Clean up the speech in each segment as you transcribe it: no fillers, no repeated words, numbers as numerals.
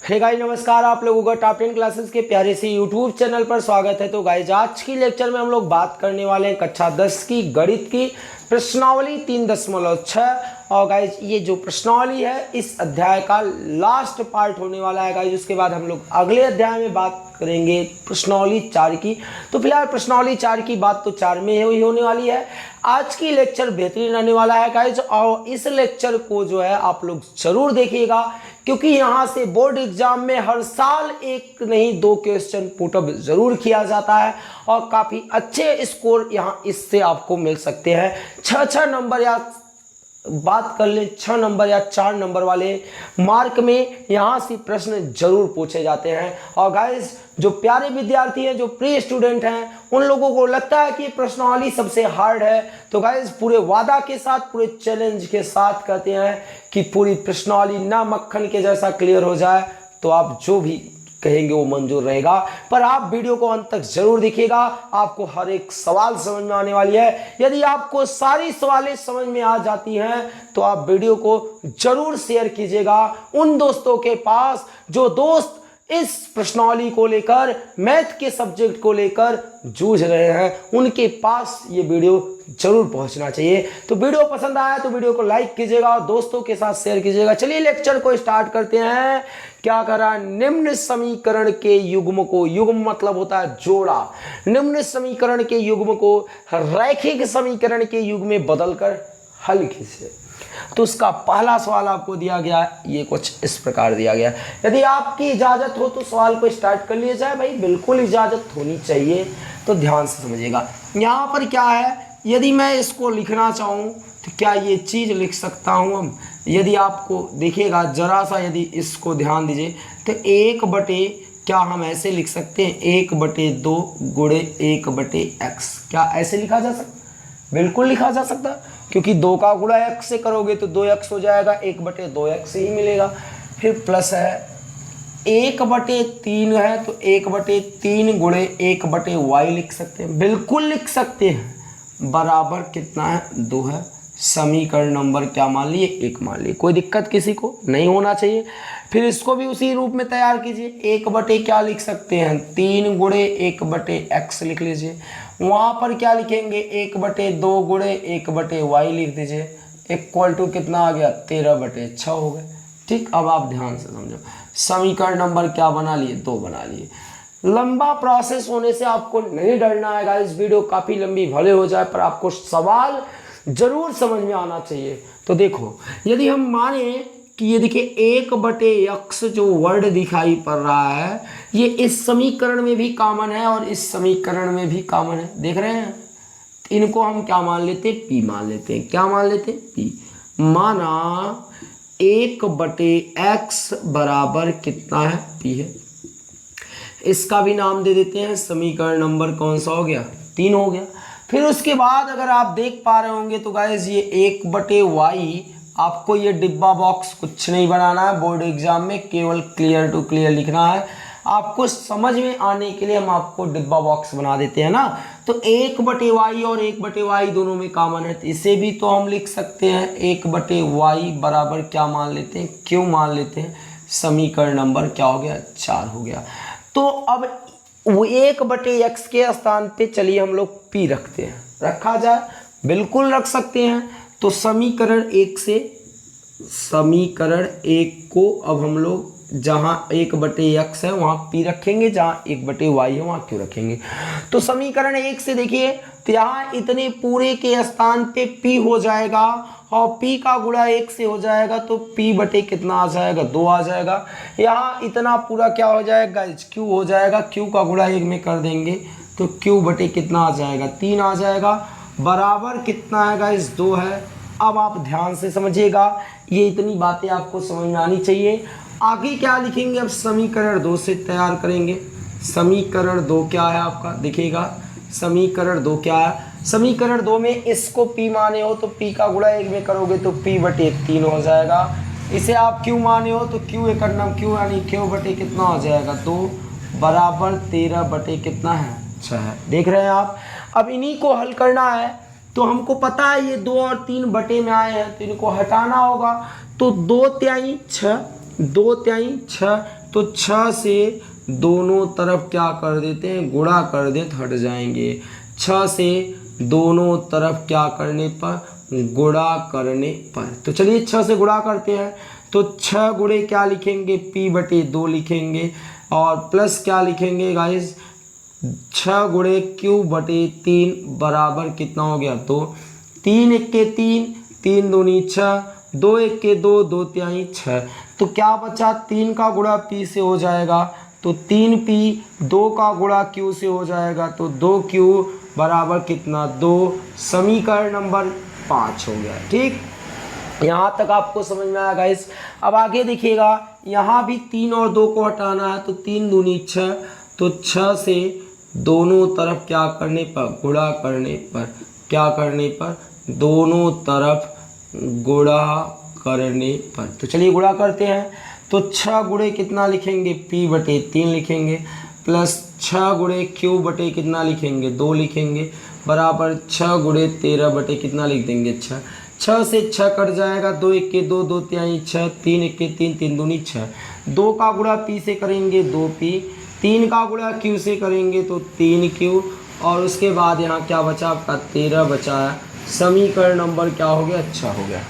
Hey guys नमस्कार, आप लोगों का टॉप 10 क्लासेस के प्यारे से यूट्यूब चैनल पर स्वागत है। तो गाइस आज की लेक्चर में हम लोग बात करने वाले हैं कक्षा 10 की गणित की प्रश्नावली 3.6। और गाइस ये जो प्रश्नावली है इस अध्याय का लास्ट पार्ट होने वाला है गाइस। उसके बाद हम लोग अगले अध्याय में बात करेंगे प्रश्नावली 4 की। तो फिलहाल प्रश्नावली 4 की बात तो 4 में ही होने वाली है। आज की लेक्चर बेहतरीन रहने वाला है गाइस, और इस लेक्चर को जो है आप लोग जरूर देखिएगा, क्योंकि यहाँ से बोर्ड एग्जाम में हर साल एक नहीं दो क्वेश्चन पुटअप जरूर किया जाता है और काफ़ी अच्छे स्कोर यहाँ इससे आपको मिल सकते हैं। 6 नंबर या बात कर ले 6 नंबर या 4 नंबर वाले मार्क में यहाँ से प्रश्न जरूर पूछे जाते हैं। और गाइस जो प्यारे विद्यार्थी हैं, जो प्री स्टूडेंट हैं, उन लोगों को लगता है कि प्रश्नावली सबसे हार्ड है, तो गाइस पूरे वादा के साथ, पूरे चैलेंज के साथ कहते हैं कि पूरी प्रश्नावली ना मक्खन के जैसा क्लियर हो जाए तो आप जो भी कहेंगे वो मंजूर रहेगा। पर आप वीडियो को अंत तक जरूर देखिएगा, आपको हर एक सवाल समझ में आने वाली है। यदि आपको सारी सवालें समझ में आ जाती हैं तो आप वीडियो को जरूर शेयर कीजिएगा उन दोस्तों के पास जो दोस्त इस प्रश्नावली को लेकर, मैथ के सब्जेक्ट को लेकर जूझ रहे हैं। उनके पास ये वीडियो जरूर पहुंचना चाहिए। तो वीडियो पसंद आया तो वीडियो को लाइक कीजिएगा और दोस्तों के साथ शेयर कीजिएगा। चलिए लेक्चर को स्टार्ट करते हैं। क्या करा, निम्न समीकरण के युग्म को, युग्म मतलब होता है जोड़ा, निम्न समीकरण के युग्म को रैखिक समीकरण के युग्म में बदलकर हल कीजिए। तो उसका पहला सवाल आपको दिया गया है, ये कुछ इस प्रकार दिया गया है। यदि आपकी इजाजत हो तो सवाल को स्टार्ट कर लिया जाए। भाई बिल्कुल इजाजत होनी चाहिए, तो ध्यान से समझिएगा। यहाँ पर क्या है, यदि मैं इसको लिखना चाहूँ तो क्या ये चीज़ लिख सकता हूँ हम? यदि आपको देखिएगा जरा सा, यदि इसको ध्यान दीजिए तो 1/, क्या हम ऐसे लिख सकते हैं 1/2 गुणे 1/x? क्या ऐसे लिखा जा सकता? बिल्कुल लिखा जा सकता, क्योंकि 2 का गुणा x से करोगे तो 2x हो जाएगा, 1/2x ही मिलेगा। फिर प्लस है 1/3 है तो 1/3 गुणे 1/y लिख सकते हैं, बिल्कुल लिख सकते हैं। बराबर कितना है, 2 है। समीकरण नंबर क्या मान लिए, 1 मान लिए। कोई दिक्कत किसी को नहीं होना चाहिए। फिर इसको भी उसी रूप में तैयार कीजिए। 1/ क्या लिख सकते हैं, 3 गुणे 1/x लिख लीजिए। वहाँ पर क्या लिखेंगे, 1/2 गुणे 1/y लिख दीजिए। इक्वल टू कितना आ गया, 13/6 हो गए। ठीक, अब आप ध्यान से समझो। समीकरण नंबर क्या बना लिए, 2 बना लिए। लंबा प्रोसेस होने से आपको नहीं डरना है। इस वीडियो काफ़ी लंबी भले हो जाए पर आपको सवाल जरूर समझ में आना चाहिए। तो देखो, यदि हम माने कि ये देखिए 1/x जो वर्ड दिखाई पड़ रहा है, ये इस समीकरण में भी कॉमन है और इस समीकरण में भी कॉमन है। देख रहे हैं, इनको हम क्या मान लेते हैं, p मान लेते हैं। क्या मान लेते हैं, p। माना 1/x बराबर कितना है, p है। इसका भी नाम दे देते हैं। समीकरण नंबर कौन सा हो गया, 3 हो गया। फिर उसके बाद अगर आप देख पा रहे होंगे तो गाइस ये 1/y, आपको ये डिब्बा बॉक्स कुछ नहीं बनाना है बोर्ड एग्जाम में, केवल क्लियर टू क्लियर लिखना है। आपको समझ में आने के लिए हम आपको डिब्बा बॉक्स बना देते हैं ना। तो 1/y और 1/y दोनों में कॉमन है, तो इसे भी तो हम लिख सकते हैं 1/y बराबर क्या मान लेते हैं, q मान लेते हैं। समीकरण नंबर क्या हो गया, 4 हो गया। तो अब वो 1/x के स्थान पे चलिए हम लोग p रखते हैं। रखा जाए, बिल्कुल रख सकते हैं। तो समीकरण 1 से, समीकरण 1 को अब हम लोग जहाँ 1/x है वहाँ p रखेंगे, जहाँ 1/y है वहाँ q रखेंगे। तो समीकरण 1 से देखिए, तो यहाँ इतने पूरे के स्थान पे p हो जाएगा और p का गुणा 1 से हो जाएगा तो p/, कितना आ जाएगा, 2 आ जाएगा। यहाँ इतना पूरा क्या हो जाएगा, q हो जाएगा। q का गुणा 1 में कर देंगे तो q/, कितना आ जाएगा, 3 आ जाएगा। बराबर कितना है गाइस, 2 है। अब आप ध्यान से समझिएगा, ये इतनी बातें आपको समझ में आनी चाहिए। आगे क्या लिखेंगे, अब समीकरण 2 से तैयार करेंगे। समीकरण 2 क्या है आपका, देखिएगा समीकरण 2 क्या है। समीकरण 2 में इसको p माने हो तो p का गुणा 1 में करोगे तो p/3 हो जाएगा। इसे आप q माने हो तो q एक नाम q यानी q/, कितना हो जाएगा, 2 बराबर 13/, कितना है, 6 है। देख रहे हैं आप। अब इन्हीं को हल करना है तो हमको पता है ये 2 और 3 बटे में आए हैं तो इनको हटाना होगा। तो 2 तिहाई 6 2 तिहाई 6, तो 6 से दोनों तरफ क्या कर देते हैं, गुणा कर देते हट जाएंगे। 6 से दोनों तरफ क्या करने पर, गुणा करने पर। तो चलिए 6 से गुणा करते हैं, तो 6 गुणे क्या लिखेंगे, p/2 लिखेंगे, और प्लस क्या लिखेंगे गाइस, 6 गुणे q/3 बराबर कितना हो गया, 2। 3 1 3, 3 दूनी 6, 2 1 2, 2 तिहाई 6। तो क्या बचा, 3 का गुणा p से हो जाएगा, तो 3p, 2 का गुणा q से हो जाएगा, तो 2q बराबर कितना, 2। समीकरण नंबर 5 हो गया। ठीक, यहाँ तक आपको समझ में आया गाइस। अब आगे देखिएगा, यहाँ भी 3 और 2 को हटाना है, तो 3 दूनी 6, तो 6 से दोनों तरफ क्या करने पर, गुणा करने पर, क्या करने पर, दोनों तरफ गुणा करने पर। तो चलिए गुणा करते हैं, तो 6 गुणे कितना लिखेंगे, p/3 लिखेंगे, प्लस 6 गुणे q/ कितना लिखेंगे, 2 लिखेंगे, बराबर 6 गुणे 13/ कितना लिख देंगे, 6। 6 से 6 कट जाएगा, 2 1 2, 2 तिहाई 6, 3 1 3, 3 दूनी 6। 2 का गुणा p से करेंगे, 2p, 3 का गुणा q से करेंगे, तो 3q, और उसके बाद यहाँ क्या बचा आपका, 13 बचा है। समीकरण नंबर क्या हो गया, 6 हो गया।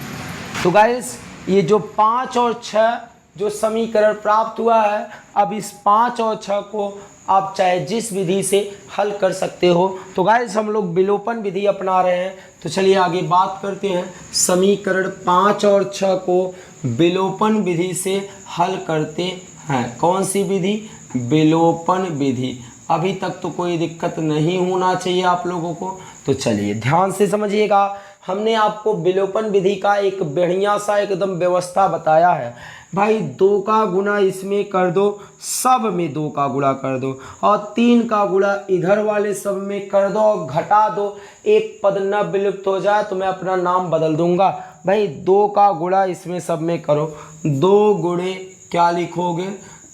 तो गाइस ये जो 5 और 6 जो समीकरण प्राप्त हुआ है, अब इस 5 और 6 को आप चाहे जिस विधि से हल कर सकते हो। तो गाइस हम लोग विलोपन विधि अपना रहे हैं, तो चलिए आगे बात करते हैं। समीकरण 5 और 6 को विलोपन विधि से हल करते हैं। कौन सी विधि, विलोपन विधि। अभी तक तो कोई दिक्कत नहीं होना चाहिए आप लोगों को। तो चलिए ध्यान से समझिएगा, हमने आपको विलोपन विधि का एक बढ़िया सा एकदम व्यवस्था बताया है। भाई 2 का गुणा इसमें कर दो, सब में 2 का गुणा कर दो, और 3 का गुणा इधर वाले सब में कर दो, और घटा दो, एक पद न विलुप्त हो जाए तो मैं अपना नाम बदल दूंगा। भाई 2 का गुणा इसमें सब में करो, 2 गुणे क्या लिखोगे,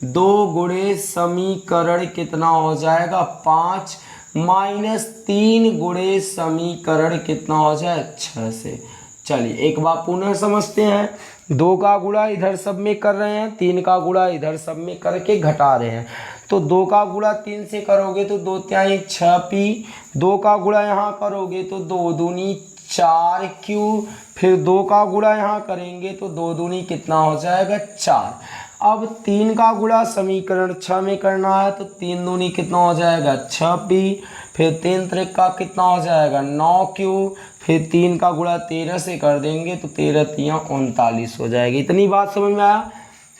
2 गुणे समीकरण कितना हो जाएगा, 5, माइनस 3 गुणे समीकरण कितना हो जाए, 6 से। चलिए एक बार पुनः समझते हैं। 2 का गुणा इधर सब में कर रहे हैं, 3 का गुणा इधर सब में करके घटा रहे हैं। तो 2 का गुणा 3 से करोगे तो 2 तिहाई 6p, 2 का गुणा यहाँ करोगे तो 2 दूनी 4q, फिर 2 का गुणा यहाँ करेंगे तो 2 दूनी कितना हो जाएगा, 4। अब 3 का गुणा समीकरण 6 में करना है, तो 3 दूनी कितना हो जाएगा, 6p, फिर 3 त्रिका कितना हो जाएगा, 9q, फिर 3 का गुणा 13 से कर देंगे तो 13 तिया 39 हो जाएगी। इतनी बात समझ में आया।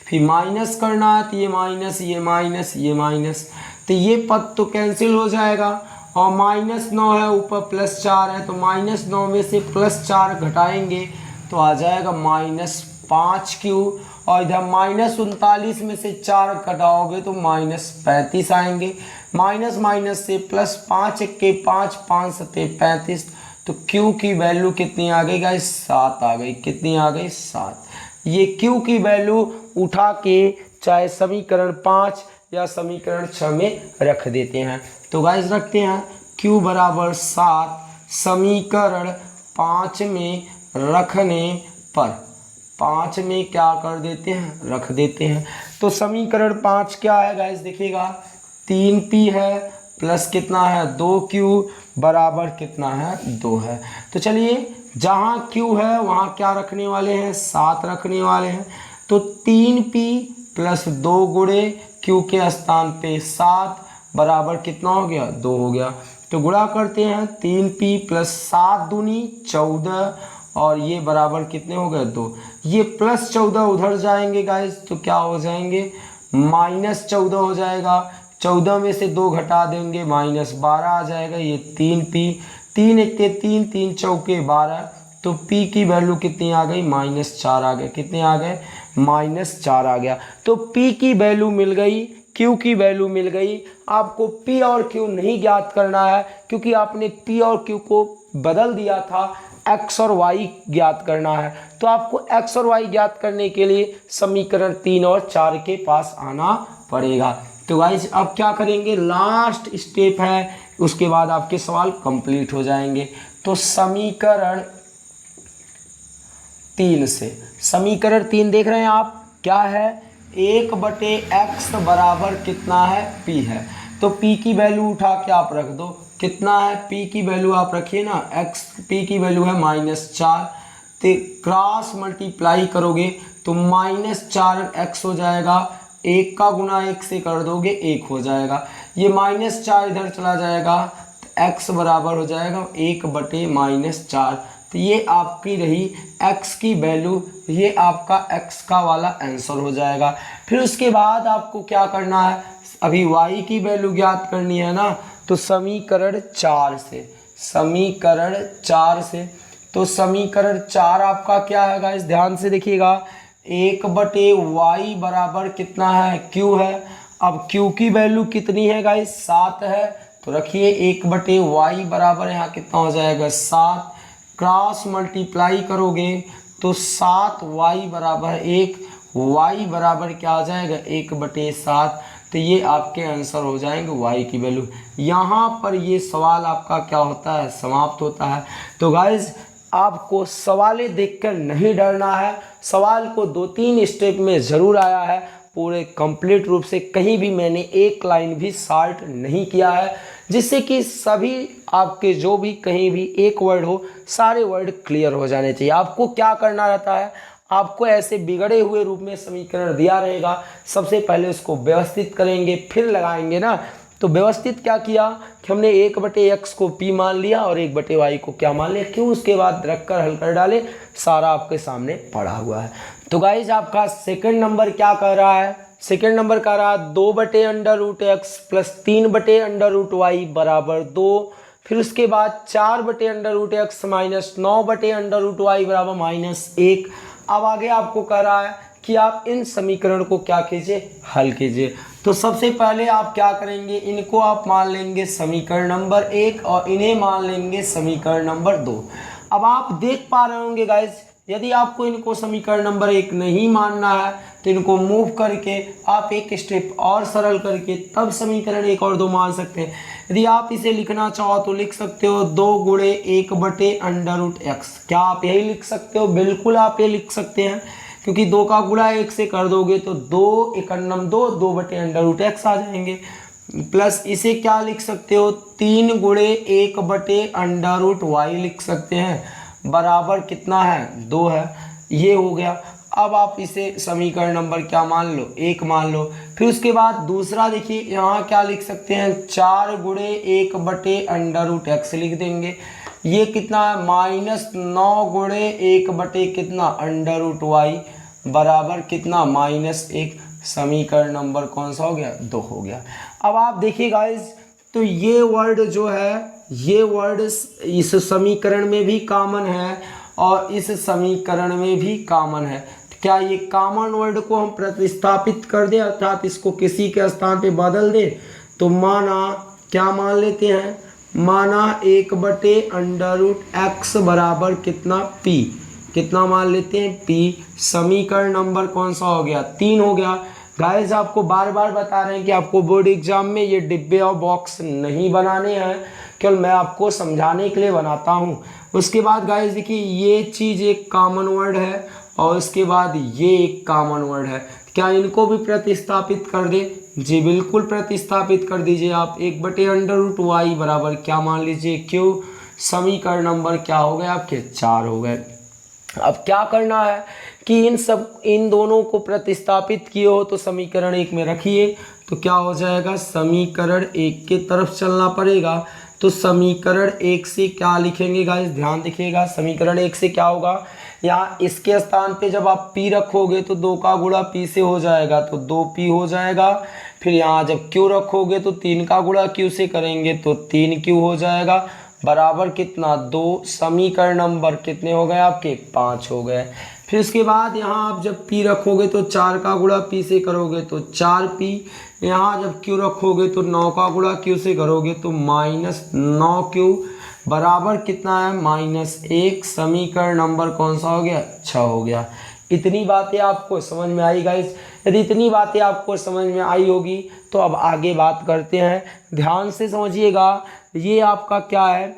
फिर माइनस करना है, तो ये माइनस, ये माइनस, ये माइनस, तो ये पद तो कैंसिल हो जाएगा, और -9 है, ऊपर +4 है, तो -9 में से +4 घटाएंगे तो आ जाएगा -5q, और इधर -39 में से 4 घटाओगे तो -35 आएंगे। माइनस माइनस से +5 के 5, 5 सते 35, तो q की वैल्यू कितनी आ गई गाइस, 7 आ गई। कितनी आ गई, 7। ये q की वैल्यू उठा के चाहे समीकरण 5 या समीकरण 6 में रख देते हैं। तो गाइस रखते हैं q बराबर 7 समीकरण 5 में रखने पर, 5 में क्या कर देते हैं, रख देते हैं। तो समीकरण 5 क्या है गाइस, देखिएगा 3p है, प्लस कितना है 2q बराबर कितना है, 2 है। तो चलिए जहाँ q है वहाँ क्या रखने वाले हैं, 7 रखने वाले हैं। तो 3p प्लस 2 गुणे q के स्थान पे 7 बराबर कितना हो गया, 2 हो गया। तो गुणा करते हैं, 3p प्लस 7 दूनी 14, और ये बराबर कितने हो गए, 2। ये +14 उधर जाएंगे गाइस, तो क्या हो जाएंगे, -14 हो जाएगा। 14 में से 2 घटा देंगे, -12 आ जाएगा। ये 3p, 3 1 3, 3 चौके 12, तो p की वैल्यू कितनी आ गई, -4 आ गए। कितने आ गए, -4 आ गया। तो p की वैल्यू मिल गई, q की वैल्यू मिल गई। आपको p और q नहीं ज्ञात करना है, क्योंकि आपने p और q को बदल दिया था, x और y ज्ञात करना है। तो आपको x और y ज्ञात करने के लिए समीकरण 3 और 4 के पास आना पड़ेगा। तो गाइस अब क्या करेंगे, लास्ट स्टेप है, उसके बाद आपके सवाल कंप्लीट हो जाएंगे। तो समीकरण 3 से, समीकरण 3 देख रहे हैं आप, क्या है 1/x बराबर कितना है p है। तो p की वैल्यू उठा के आप रख दो, कितना है p की वैल्यू आप रखिए ना, x p की वैल्यू है -4, तो क्रॉस मल्टीप्लाई करोगे तो -4x हो जाएगा, 1 का गुना 1 से कर दोगे 1 हो जाएगा, ये -4 इधर चला जाएगा तो x बराबर हो जाएगा 1/-4। तो ये आपकी रही x की वैल्यू, ये आपका x का वाला आंसर हो जाएगा। फिर उसके बाद आपको क्या करना है, अभी y की वैल्यू ज्ञात करनी है ना, तो समीकरण 4 से, समीकरण 4 से, तो समीकरण 4 आपका क्या है गाइस, ध्यान से देखिएगा, 1/y बराबर कितना है q है। अब q की वैल्यू कितनी है गाइस, 7 है, तो रखिए 1/y बराबर यहाँ कितना हो जाएगा 7, क्रॉस मल्टीप्लाई करोगे तो 7y बराबर 1, y बराबर क्या आ जाएगा 1/7। तो ये आपके आंसर हो जाएंगे y की वैल्यू। यहाँ पर ये सवाल आपका क्या होता है, समाप्त होता है। तो गाइज आपको सवालें देखकर नहीं डरना है, सवाल को 2-3 स्टेप में ज़रूर आया है, पूरे कंप्लीट रूप से कहीं भी मैंने एक लाइन भी शॉर्ट नहीं किया है, जिससे कि सभी आपके जो भी कहीं भी एक वर्ड हो सारे वर्ड क्लियर हो जाने चाहिए। आपको क्या करना रहता है, आपको ऐसे बिगड़े हुए रूप में समीकरण दिया रहेगा, सबसे पहले उसको व्यवस्थित करेंगे फिर लगाएंगे ना। तो व्यवस्थित क्या किया कि हमने 1/x को p मान लिया और 1/y को क्या मान लिया, क्यों, उसके बाद रखकर हल कर डाले, सारा आपके सामने पड़ा हुआ है। तो गाइज आपका सेकंड नंबर क्या कर रहा है, सेकंड नंबर कह रहा है 2/√x प्लस 3/√y बराबर 2, फिर उसके बाद 4/√x माइनस 9/√y बराबर -1। अब आगे आपको कह रहा है कि आप इन समीकरण को क्या कीजिए, हल कीजिए। तो सबसे पहले आप क्या करेंगे, इनको आप मान लेंगे समीकरण नंबर 1 और इन्हें मान लेंगे समीकरण नंबर 2। अब आप देख पा रहे होंगे गाइज, यदि आपको इनको समीकरण नंबर 1 नहीं मानना है तो इनको मूव करके आप एक स्टेप और सरल करके तब समीकरण 1 और 2 मान सकते हैं। यदि आप इसे लिखना चाहो तो लिख सकते हो 2×1/√x, क्या आप यही लिख सकते हो, बिल्कुल आप ये लिख सकते हैं, क्योंकि 2 का गुणा 1 से कर दोगे तो 2×1/√x आ जाएंगे। प्लस इसे क्या लिख सकते हो, 3×1/√y लिख सकते हैं, बराबर कितना है 2 है, ये हो गया। अब आप इसे समीकरण नंबर क्या मान लो, 1 मान लो। फिर उसके बाद दूसरा देखिए, यहाँ क्या लिख सकते हैं, 4×1/√x लिख देंगे, ये कितना है -9×1/कितना बराबर कितना -1। समीकरण नंबर कौन सा हो गया, 2 हो गया। अब आप देखिए गाइज, तो ये वर्ड जो है, ये वर्ड इस समीकरण में भी कॉमन है और इस समीकरण में भी कॉमन है। क्या ये कॉमन वर्ड को हम प्रतिस्थापित कर दें, अर्थात इसको किसी के स्थान पे बदल दें, तो माना क्या मान लेते हैं, माना 1/√x बराबर कितना p, कितना मान लेते हैं p। समीकरण नंबर कौन सा हो गया, 3 हो गया। गाइस आपको बार बार बता रहे हैं कि आपको बोर्ड एग्जाम में ये डिब्बे और बॉक्स नहीं बनाने हैं, केवल मैं आपको समझाने के लिए बनाता हूँ। उसके बाद गाइस देखिए, ये चीज़ एक कॉमन वर्ड है और उसके बाद ये एक कॉमन वर्ड है, क्या इनको भी प्रतिस्थापित कर दे, जी बिल्कुल प्रतिस्थापित कर दीजिए आप। 1/√y बराबर क्या मान लीजिए q। समीकरण नंबर क्या हो गए आपके, 4 हो गए। अब क्या करना है कि इन दोनों को प्रतिस्थापित किए हो तो समीकरण 1 में रखिए, तो क्या हो जाएगा, समीकरण 1 के तरफ चलना पड़ेगा। तो समीकरण 1 से क्या लिखेंगे गाइस, ध्यान देखिएगा, समीकरण 1 से क्या होगा, यहाँ इसके स्थान पे जब आप p रखोगे तो 2 का गुणा p से हो जाएगा तो 2p हो जाएगा। फिर यहाँ जब q रखोगे तो 3 का गुणा q से करेंगे तो 3q हो जाएगा, बराबर कितना 2। समीकरण नंबर कितने हो गए आपके, 5 हो गए। फिर इसके बाद यहाँ आप जब p रखोगे तो 4 का गुणा p से करोगे तो 4p, यहाँ जब q रखोगे तो 9 का गुणा q से करोगे तो -9q, बराबर कितना है -1। समीकरण नंबर कौन सा हो गया, 6 हो गया। इतनी बातें आपको समझ में आई गाइस, यदि इतनी बातें आपको समझ में आई होगी तो अब आगे बात करते हैं, ध्यान से समझिएगा। ये आपका क्या है,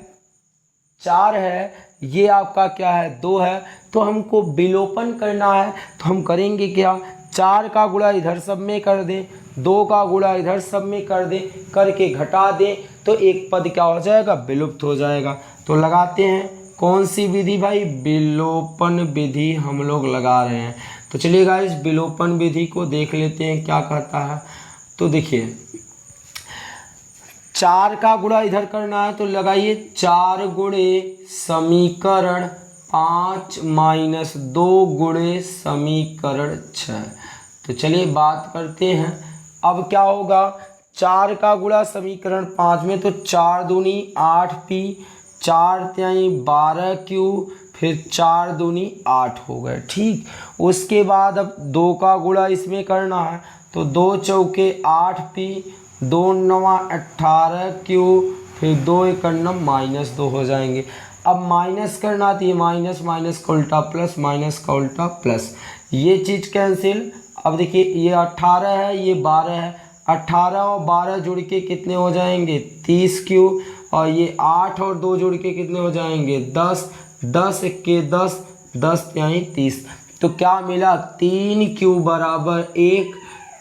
4 है, ये आपका क्या है, 2 है, तो हमको विलोपन करना है, तो हम करेंगे क्या, 4 का गुणा इधर सब में कर दें, 2 का गुणा इधर सब में कर दें, करके घटा दें तो एक पद क्या हो जाएगा, विलुप्त हो जाएगा। तो लगाते हैं कौन सी विधि भाई, विलोपन विधि हम लोग लगा रहे हैं। तो चलिए गाइस विलोपन विधि को देख लेते हैं क्या कहता है। तो देखिए 4 का गुणा इधर करना है तो लगाइए 4 गुणे समीकरण 5 माइनस 2 गुणे समीकरण 6। तो चलिए बात करते हैं। अब क्या होगा, 4 का गुणा समीकरण 5 में तो 4 दूनी 8p, 4 त्याई 12q, फिर 4 दूनी 8 हो गए। ठीक, उसके बाद अब 2 का गुणा इसमें करना है तो 2 चौके 8p, 2 नवा 18q, फिर 2 एकन्नम -2 हो जाएंगे। अब माइनस करना तो ये माइनस माइनस का उल्टा प्लस, माइनस का उल्टा प्लस, ये चीज़ कैंसिल। अब देखिए ये 18 है, ये 12 है, 18 और 12 जुड़ के कितने हो जाएंगे 30q, और ये 8 और 2 जुड़ के कितने हो जाएंगे 10, 10 के 10, 10 यानी 30। तो क्या मिला 3q बराबर 1,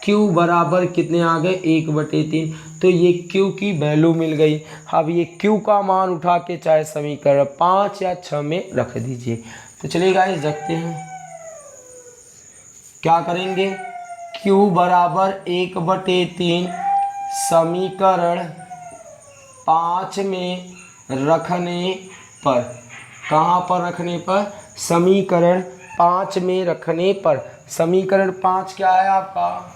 q बराबर कितने आ गए 1/3। तो ये q की वैल्यू मिल गई। अब ये q का मान उठा के चाहे समीकरण 5 या 6 में रख दीजिए। तो चलिए गाइस देखते हैं क्या करेंगे। q बराबर 1/3 समीकरण 5 में रखने पर, कहाँ पर रखने पर, समीकरण 5 में रखने पर, समीकरण 5 क्या है आपका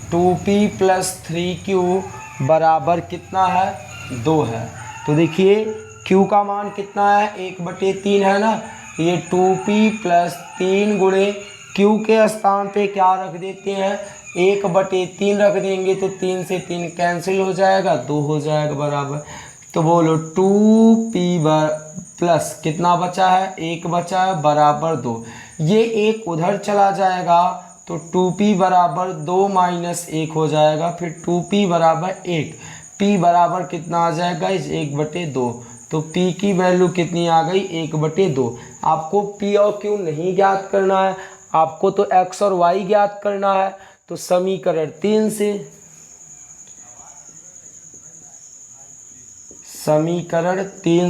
2p + 3q बराबर कितना है 2 है। तो देखिए q का मान कितना है 1/3 है ना, ये 2p + 3 गुणे q के स्थान पे क्या रख देते हैं 1/3 रख देंगे तो 3 से 3 कैंसिल हो जाएगा, 2 हो जाएगा बराबर। तो बोलो 2p प्लस कितना बचा है 1 बचा है बराबर 2, ये 1 उधर चला जाएगा तो 2p बराबर 2 - 1 हो जाएगा, फिर 2p बराबर 1, p बराबर कितना आ जाएगा इस 1/2। तो p की वैल्यू कितनी आ गई 1/2। आपको p और q नहीं ज्ञात करना है, आपको तो x और y ज्ञात करना है। तो समीकरण 3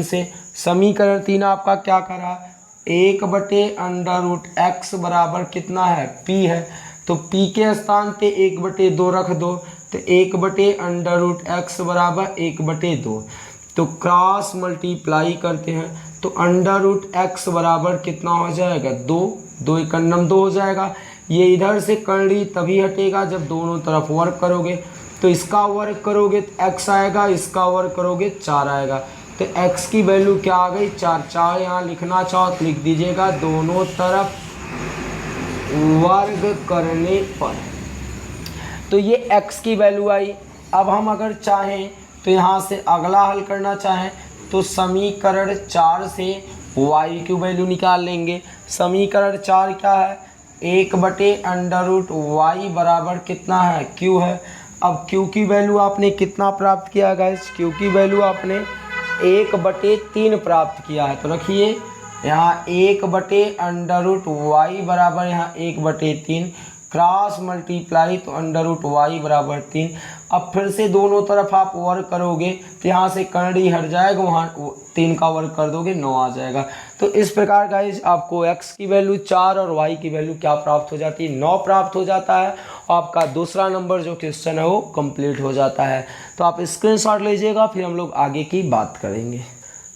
से, समीकरण 3 आपका क्या करा 1/√x बराबर कितना है p है, तो p के स्थान पे 1/2 रख दो तो 1/√x बराबर 1/2। तो क्रॉस मल्टीप्लाई करते हैं तो √x बराबर कितना हो जाएगा 2, 2 एकन्नम 2 हो जाएगा। ये इधर से करड़ी तभी हटेगा जब दोनों तरफ वर्ग करोगे, तो इसका वर्ग करोगे तो x आएगा, इसका वर्ग करोगे 4 आएगा। तो x की वैल्यू क्या आ गई 4, 4 यहाँ लिखना चाहो तो लिख दीजिएगा, दोनों तरफ वर्ग करने पर। तो ये x की वैल्यू आई। अब हम अगर चाहें तो यहाँ से अगला हल करना चाहें तो समीकरण 4 से y की वैल्यू निकाल लेंगे। समीकरण 4 क्या है 1/√y बराबर कितना है q है। अब q की वैल्यू आपने कितना प्राप्त किया गाइस, q की वैल्यू आपने 1/3 प्राप्त किया है। तो रखिए यहाँ 1/√y बराबर यहाँ 1/3, क्रॉस मल्टीप्लाई तो √y बराबर 3। अब फिर से दोनों तरफ आप वर्ग करोगे तो यहाँ से करड़ी हट जाएगा, वहाँ 3 का वर्ग कर दोगे 9 आ जाएगा। तो इस प्रकार गाइस आपको x की वैल्यू 4 और y की वैल्यू क्या प्राप्त हो जाती है 9 प्राप्त हो जाता है। आपका दूसरा नंबर जो क्वेश्चन है वो कंप्लीट हो जाता है। तो आप स्क्रीनशॉट लीजिएगा, फिर हम लोग आगे की बात करेंगे।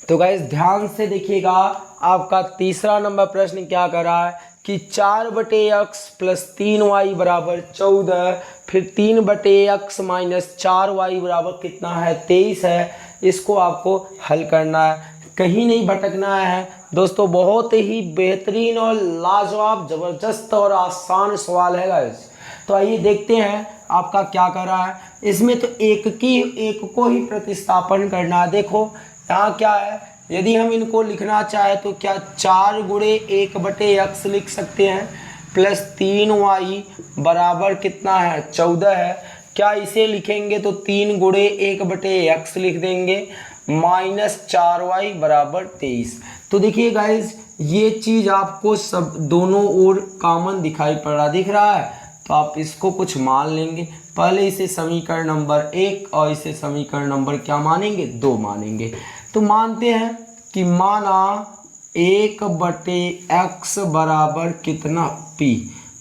तो गाइस ध्यान से देखिएगा, आपका तीसरा नंबर प्रश्न क्या कर रहा है कि 4/x + 3y बराबर 14, फिर 3/x - 4y बराबर कितना है 23 है। इसको आपको हल करना है, कहीं नहीं भटकना है दोस्तों। बहुत ही बेहतरीन और लाजवाब, ज़बरदस्त और आसान सवाल है गाइस। तो आइए देखते हैं आपका क्या कर रहा है। इसमें तो एक को ही प्रतिस्थापन करना है। देखो यहाँ क्या है, यदि हम इनको लिखना चाहे तो क्या 4 गुणे 1/x लिख सकते हैं, प्लस 3y बराबर कितना है 14 है। क्या इसे लिखेंगे तो 3 गुणे 1/x लिख देंगे, -4y बराबर 23। तो देखिए गाइज ये चीज़ आपको सब दोनों ओर कॉमन दिखाई पड़ रहा दिख रहा है, तो आप इसको कुछ मान लेंगे। पहले इसे समीकरण नंबर 1 और इसे समीकरण नंबर क्या मानेंगे 2 मानेंगे। तो मानते हैं कि माना 1/x बराबर कितना p,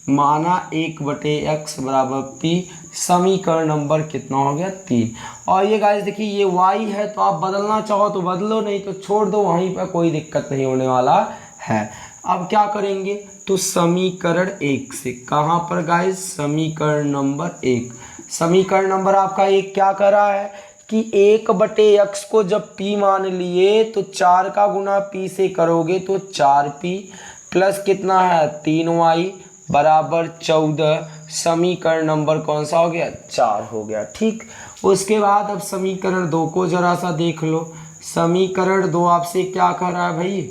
माना 1/x बराबर p, समीकरण नंबर कितना हो गया 3। और ये गाइस देखिए ये y है, तो आप बदलना चाहो तो बदलो, नहीं तो छोड़ दो, वहीं पर कोई दिक्कत नहीं होने वाला है। अब क्या करेंगे, तो समीकरण 1 से, कहाँ पर गाइस समीकरण नंबर 1, समीकरण नंबर आपका 1 क्या कर रहा है कि 1/x को जब p मान लिए तो 4 का गुना p से करोगे तो 4p प्लस कितना है 3y बराबर 14, समीकरण नंबर कौन सा हो गया 4 हो गया। ठीक, उसके बाद अब समीकरण 2 को जरा सा देख लो। समीकरण 2 आपसे क्या कर रहा है भाई,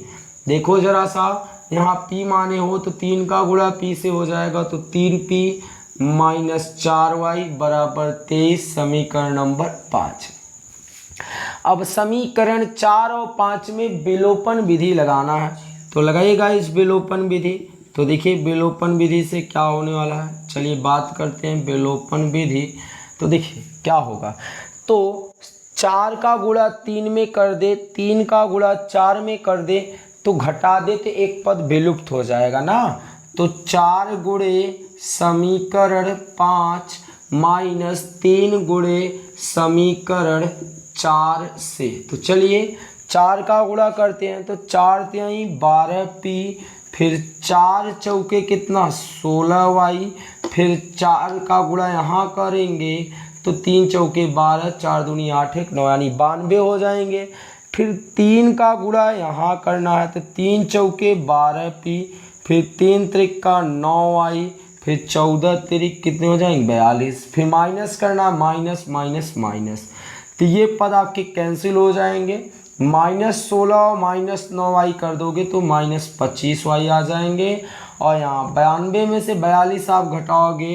देखो जरा सा, यहाँ p माने हो तो 3 का गुणा p से हो जाएगा तो 3p माइनस 4y बराबर 23, समीकरण नंबर 5। अब समीकरण 4 और 5 में विलोपन विधि लगाना है, तो लगाइएगा इस विलोपन विधि। तो देखिए विलोपन विधि से क्या होने वाला है, चलिए बात करते हैं विलोपन विधि। तो देखिए क्या होगा, तो 4 का गुणा 3 में कर दे, 3 का गुणा 4 में कर दे, तो घटा दे तो एक पद विलुप्त हो जाएगा ना। तो 4 गुणे समीकरण 5 माइनस 3 गुणे समीकरण 4 से। तो चलिए 4 का गुणा करते हैं, तो 4 तिहाई 12p, फिर 4 चौके कितना 16y, फिर 4 का गुणा यहाँ करेंगे तो 3 चौके 12, 4 दूनी 8, 1 9 यानी 92 हो जाएंगे। फिर 3 का गुणा यहाँ करना है तो 3 चौके 12p, फिर 3 त्रिका 9y, फिर 14 त्रिक कितने हो जाएंगे 42, फिर माइनस करना माइनस माइनस माइनस, तो ये पद आपके कैंसिल हो जाएंगे। -16 और -9y कर दोगे तो -25y आ जाएंगे, और यहाँ 92 में से 42 आप घटाओगे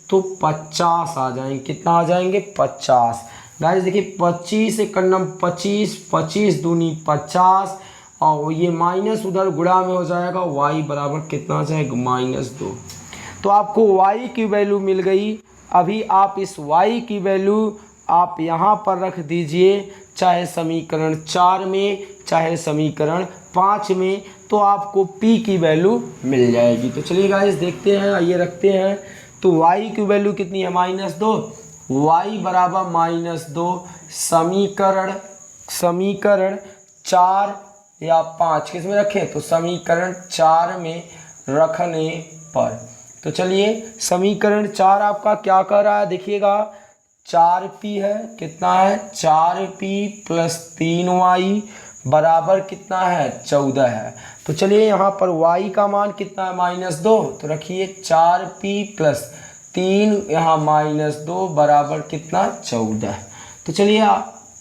तो 50 आ जाएंगे। कितना आ जाएंगे 50। गाइस देखिए 25 से करना 25, 25 दूनी 50, और ये माइनस उधर गुणा में हो जाएगा, y बराबर कितना आ जाएगा -2। तो आपको y की वैल्यू मिल गई। अभी आप इस y की वैल्यू आप यहाँ पर रख दीजिए, चाहे समीकरण 4 में चाहे समीकरण 5 में, तो आपको p की वैल्यू मिल जाएगी। तो चलिए गाइस देखते हैं, ये रखते हैं। तो y की वैल्यू कितनी है -2, y बराबर -2, समीकरण 4 या 5 किस में रखें, तो समीकरण 4 में रखने पर। तो चलिए समीकरण 4 आपका क्या कर रहा है, देखिएगा 4p है, कितना है 4p प्लस 3y बराबर कितना है 14 है। तो चलिए यहाँ पर y का मान कितना है -2, तो रखिए 4p प्लस 3 यहाँ -2 बराबर कितना 14। तो चलिए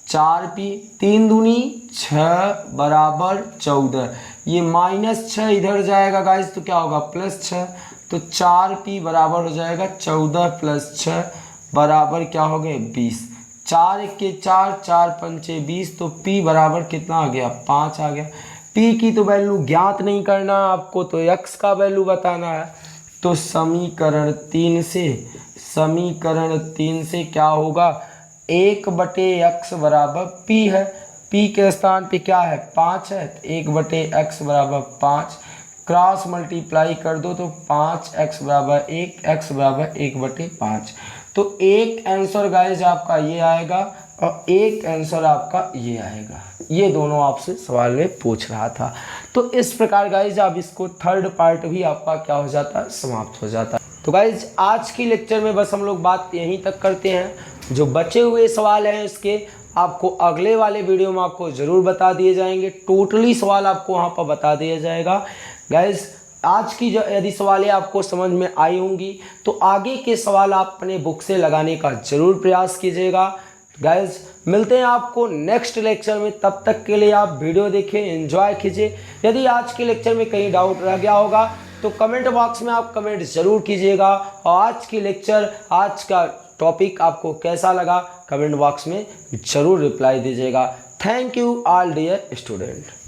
4p 3 दूनी 6 बराबर 14, ये -6 इधर जाएगा गाइस तो क्या होगा +6, तो 4p बराबर हो जाएगा 14 प्लस 6 बराबर क्या हो गए 20, 4 के 4, 4 पंचे 20, तो p बराबर कितना आ गया 5 आ गया। p की तो वैल्यू ज्ञात नहीं करना आपको, तो x का वैल्यू बताना है। तो समीकरण 3 से क्या होगा, 1/x बराबर p है, p के स्थान पे क्या है 5 है, 1/x बराबर 5, क्रॉस मल्टीप्लाई कर दो तो 5x बराबर 1, x बराबर 1/5। तो एक आंसर गाइस आपका ये आएगा और एक आंसर आपका ये आएगा। ये दोनों आपसे सवाल में पूछ रहा था। तो इस प्रकार गाइस आप इसको थर्ड पार्ट भी आपका क्या हो जाता है, समाप्त हो जाता है। तो गाइस आज की लेक्चर में बस हम लोग बात यहीं तक करते हैं। जो बचे हुए सवाल हैं इसके आपको अगले वाले वीडियो में आपको ज़रूर बता दिए जाएंगे। टोटली सवाल आपको वहाँ पर बता दिया जाएगा। गाइस आज की जो यदि सवालें आपको समझ में आई होंगी तो आगे के सवाल आप अपने बुक से लगाने का ज़रूर प्रयास कीजिएगा। गाइस मिलते हैं आपको नेक्स्ट लेक्चर में, तब तक के लिए आप वीडियो देखें, एंजॉय कीजिए। यदि आज के लेक्चर में कहीं डाउट रह गया होगा तो कमेंट बॉक्स में आप कमेंट ज़रूर कीजिएगा, और आज की लेक्चर आज का टॉपिक आपको कैसा लगा कमेंट बॉक्स में ज़रूर रिप्लाई दीजिएगा। Thank you all dear student.